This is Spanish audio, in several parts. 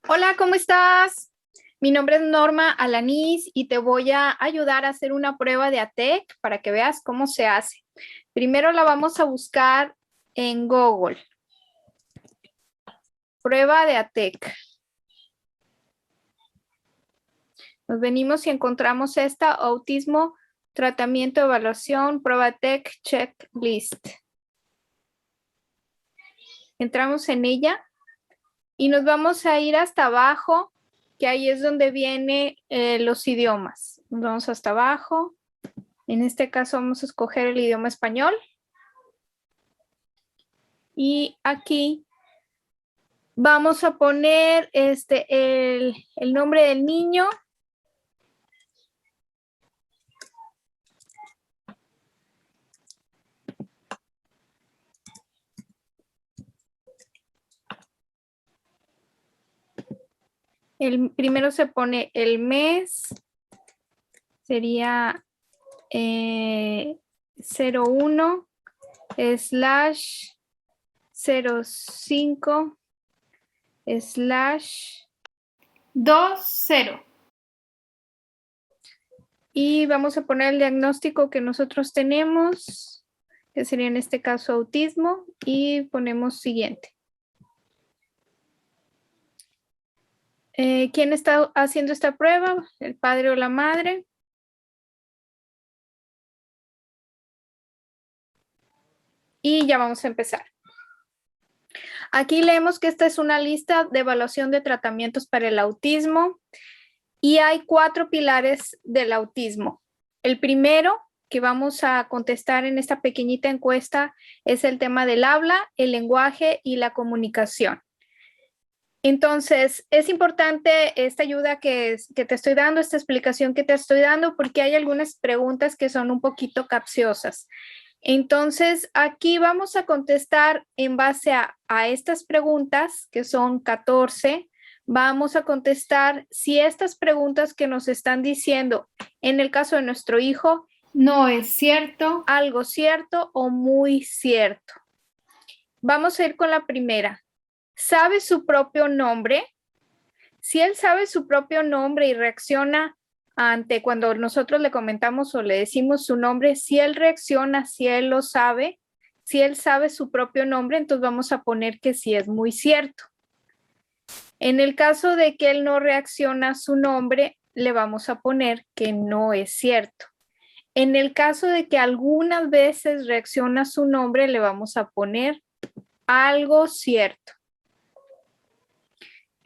Hola, ¿cómo estás? Mi nombre es Norma Alanís y te voy a ayudar a hacer una prueba de ATEC para que veas cómo se hace. Primero la vamos a buscar en Google. Prueba de ATEC. Nos venimos y encontramos esta, autismo, tratamiento, evaluación, prueba ATEC, checklist. Entramos en ella y nos vamos a ir hasta abajo, que ahí es donde vienen los idiomas. Nos vamos hasta abajo. En este caso vamos a escoger el idioma español. Y aquí vamos a poner el nombre del niño. Primero se pone el mes. Sería 01/05/20. Y vamos a poner el diagnóstico que nosotros tenemos, que sería en este caso autismo, y ponemos siguiente. ¿Quién está haciendo esta prueba? ¿El padre o la madre? Y ya vamos a empezar. Aquí leemos que esta es una lista de evaluación de tratamientos para el autismo y hay 4 pilares del autismo. El primero que vamos a contestar en esta pequeñita encuesta es el tema del habla, el lenguaje y la comunicación. Entonces, es importante esta ayuda que te estoy dando, esta explicación que te estoy dando, porque hay algunas preguntas que son un poquito capciosas. Entonces, aquí vamos a contestar en base a estas preguntas, que son 14. Vamos a contestar si estas preguntas que nos están diciendo, en el caso de nuestro hijo, No es cierto. algo cierto o muy cierto. Vamos a ir con la primera. ¿Sabe su propio nombre? Si él sabe su propio nombre y reacciona ante cuando nosotros le comentamos o le decimos su nombre, si él reacciona, si él lo sabe, si él sabe su propio nombre, entonces vamos a poner que sí es muy cierto. En el caso de que él no reacciona a su nombre, le vamos a poner que no es cierto. En el caso de que algunas veces reacciona a su nombre, le vamos a poner algo cierto.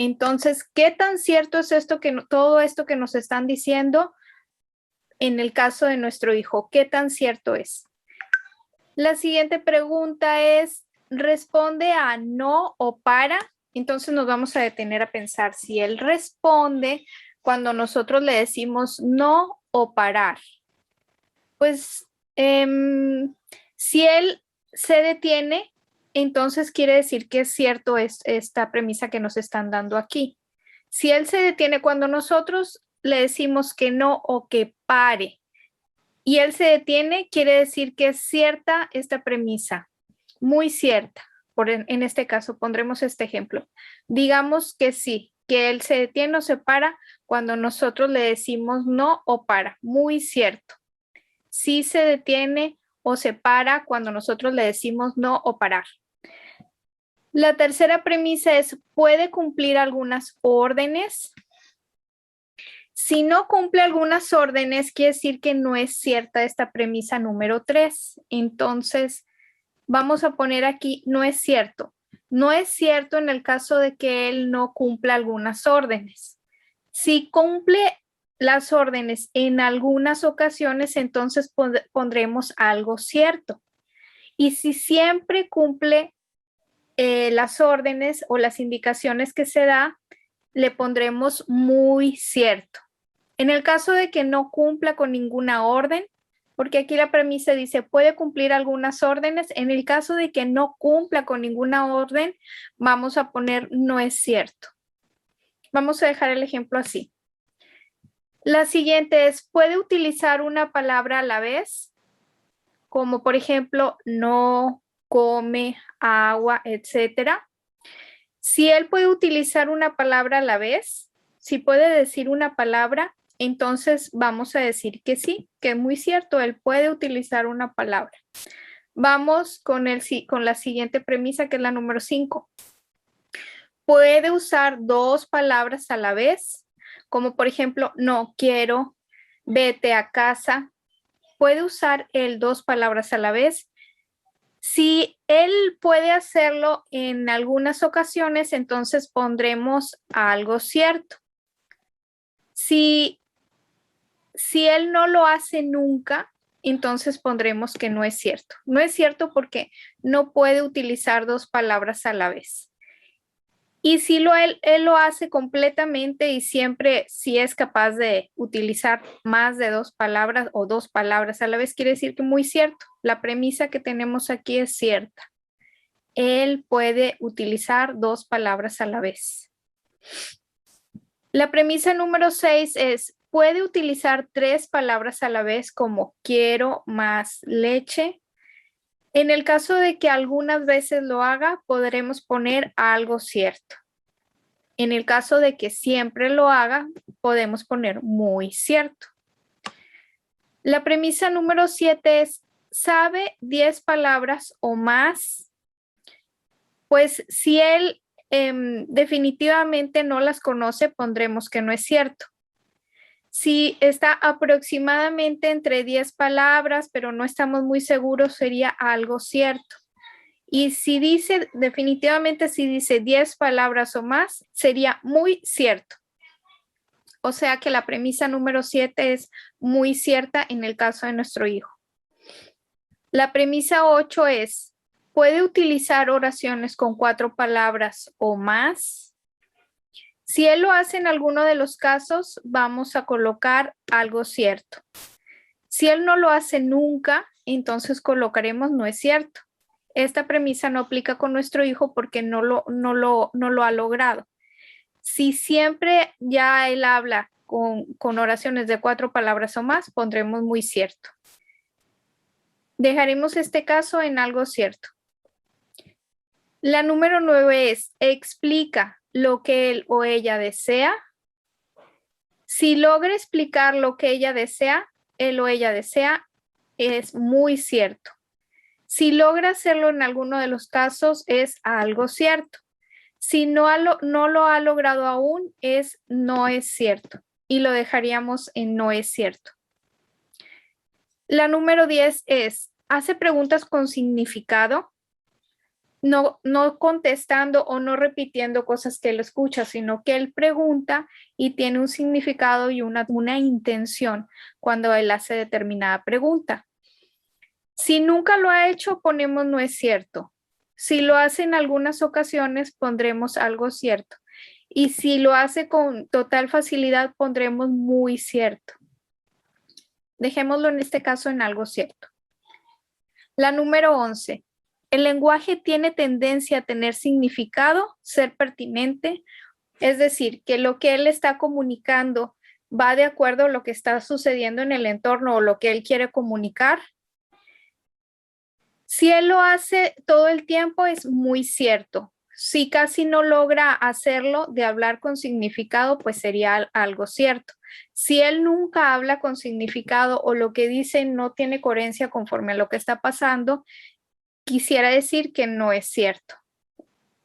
Entonces, ¿qué tan cierto es todo esto que nos están diciendo en el caso de nuestro hijo? ¿Qué tan cierto es? La siguiente pregunta es, ¿responde a no o para? Entonces nos vamos a detener a pensar si él responde cuando nosotros le decimos no o parar. Pues si él se detiene, entonces quiere decir que es cierto esta premisa que nos están dando aquí. Si él se detiene cuando nosotros le decimos que no o que pare y él se detiene, quiere decir que es cierta esta premisa, muy cierta. En este caso pondremos este ejemplo. Digamos que sí, que él se detiene o se para cuando nosotros le decimos no o para, muy cierto. Sí se detiene o se para cuando nosotros le decimos no o parar. La tercera premisa es, ¿puede cumplir algunas órdenes? Si no cumple algunas órdenes, quiere decir que no es cierta esta premisa número 3. Entonces, vamos a poner aquí, no es cierto. No es cierto en el caso de que él no cumpla algunas órdenes. Si cumple las órdenes en algunas ocasiones, entonces pondremos algo cierto. Y si siempre cumple las órdenes o las indicaciones que se da, le pondremos muy cierto. En el caso de que no cumpla con ninguna orden, porque aquí la premisa dice puede cumplir algunas órdenes, en el caso de que no cumpla con ninguna orden, vamos a poner no es cierto. Vamos a dejar el ejemplo así. La siguiente es, ¿puede utilizar una palabra a la vez? Como por ejemplo, no, come, agua, etcétera. Si él puede utilizar una palabra a la vez, si puede decir una palabra, entonces vamos a decir que sí, que es muy cierto, él puede utilizar una palabra. Vamos con la siguiente premisa, que es la número 5. Puede usar dos palabras a la vez, como por ejemplo, no quiero, vete a casa. Puede usar él dos palabras a la vez. Si él puede hacerlo en algunas ocasiones, entonces pondremos algo cierto. Si él no lo hace nunca, entonces pondremos que no es cierto. No es cierto porque no puede utilizar dos palabras a la vez. Y si él lo hace completamente y siempre, si es capaz de utilizar más de dos palabras o dos palabras a la vez, quiere decir que muy cierto. La premisa que tenemos aquí es cierta. Él puede utilizar dos palabras a la vez. La premisa número 6 es, puede utilizar tres palabras a la vez como quiero más leche. En el caso de que algunas veces lo haga, podremos poner algo cierto. En el caso de que siempre lo haga, podemos poner muy cierto. La premisa número 7 es, ¿sabe 10 palabras o más? Pues si él definitivamente no las conoce, pondremos que no es cierto. Si está aproximadamente entre 10 palabras, pero no estamos muy seguros, sería algo cierto. Y si dice, definitivamente si dice 10 palabras o más, sería muy cierto. O sea que la premisa número 7 es muy cierta en el caso de nuestro hijo. La premisa 8 es, ¿puede utilizar oraciones con 4 palabras o más? Si él lo hace en alguno de los casos, vamos a colocar algo cierto. Si él no lo hace nunca, entonces colocaremos no es cierto. Esta premisa no aplica con nuestro hijo porque no lo ha logrado. Si siempre ya él habla con oraciones de 4 palabras o más, pondremos muy cierto. Dejaremos este caso en algo cierto. La número 9 es, explica lo que él o ella desea. Si logra explicar lo que ella desea, él o ella desea, es muy cierto. Si logra hacerlo en alguno de los casos, es algo cierto. Si no lo ha logrado aún, no es cierto. Y lo dejaríamos en no es cierto. La número 10 es, hace preguntas con significado, no contestando o no repitiendo cosas que él escucha, sino que él pregunta y tiene un significado y una intención cuando él hace determinada pregunta. Si nunca lo ha hecho, ponemos no es cierto. Si lo hace en algunas ocasiones, pondremos algo cierto. Y si lo hace con total facilidad, pondremos muy cierto. Dejémoslo en este caso en algo cierto. La número 11. El lenguaje tiene tendencia a tener significado, ser pertinente, es decir, que lo que él está comunicando va de acuerdo a lo que está sucediendo en el entorno o lo que él quiere comunicar. Si él lo hace todo el tiempo, es muy cierto. Si casi no logra hacerlo de hablar con significado, pues sería algo cierto. Si él nunca habla con significado o lo que dice no tiene coherencia conforme a lo que está pasando, quisiera decir que no es cierto.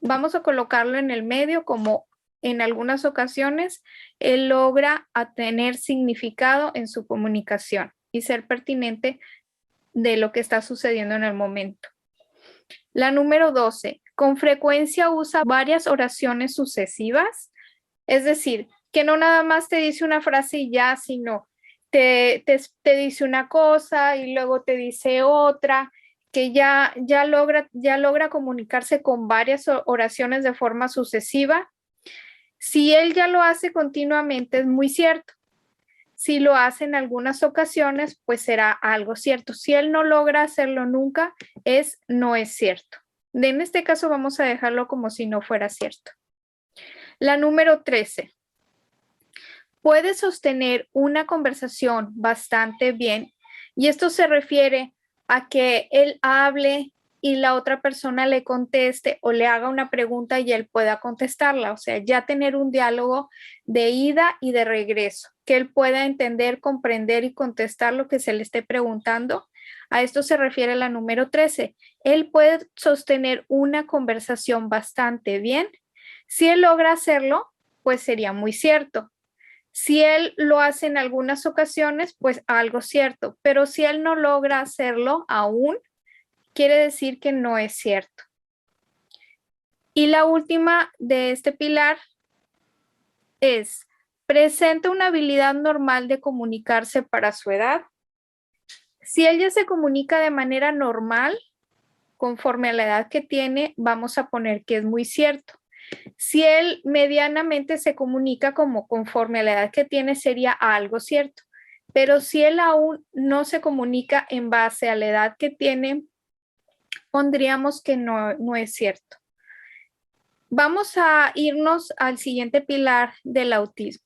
Vamos a colocarlo en el medio como en algunas ocasiones él logra tener significado en su comunicación y ser pertinente de lo que está sucediendo en el momento. La número 12, con frecuencia usa varias oraciones sucesivas, es decir, que no nada más te dice una frase y ya, sino te dice una cosa y luego te dice otra, que ya logra comunicarse con varias oraciones de forma sucesiva. Si él ya lo hace continuamente, es muy cierto. Si lo hace en algunas ocasiones, pues será algo cierto. Si él no logra hacerlo nunca, no es cierto. En este caso vamos a dejarlo como si no fuera cierto. La número 13. Puede sostener una conversación bastante bien y esto se refiere a que él hable y la otra persona le conteste o le haga una pregunta y él pueda contestarla. O sea, ya tener un diálogo de ida y de regreso, que él pueda entender, comprender y contestar lo que se le esté preguntando. A esto se refiere la número 13. Él puede sostener una conversación bastante bien. Si él logra hacerlo, pues sería muy cierto. Si él lo hace en algunas ocasiones, pues algo cierto. Pero si él no logra hacerlo aún, quiere decir que no es cierto. Y la última de este pilar es, presenta una habilidad normal de comunicarse para su edad. Si él ya se comunica de manera normal, conforme a la edad que tiene, vamos a poner que es muy cierto. Si él medianamente se comunica como conforme a la edad que tiene, sería algo cierto. Pero si él aún no se comunica en base a la edad que tiene, pondríamos que no es cierto. Vamos a irnos al siguiente pilar del autismo.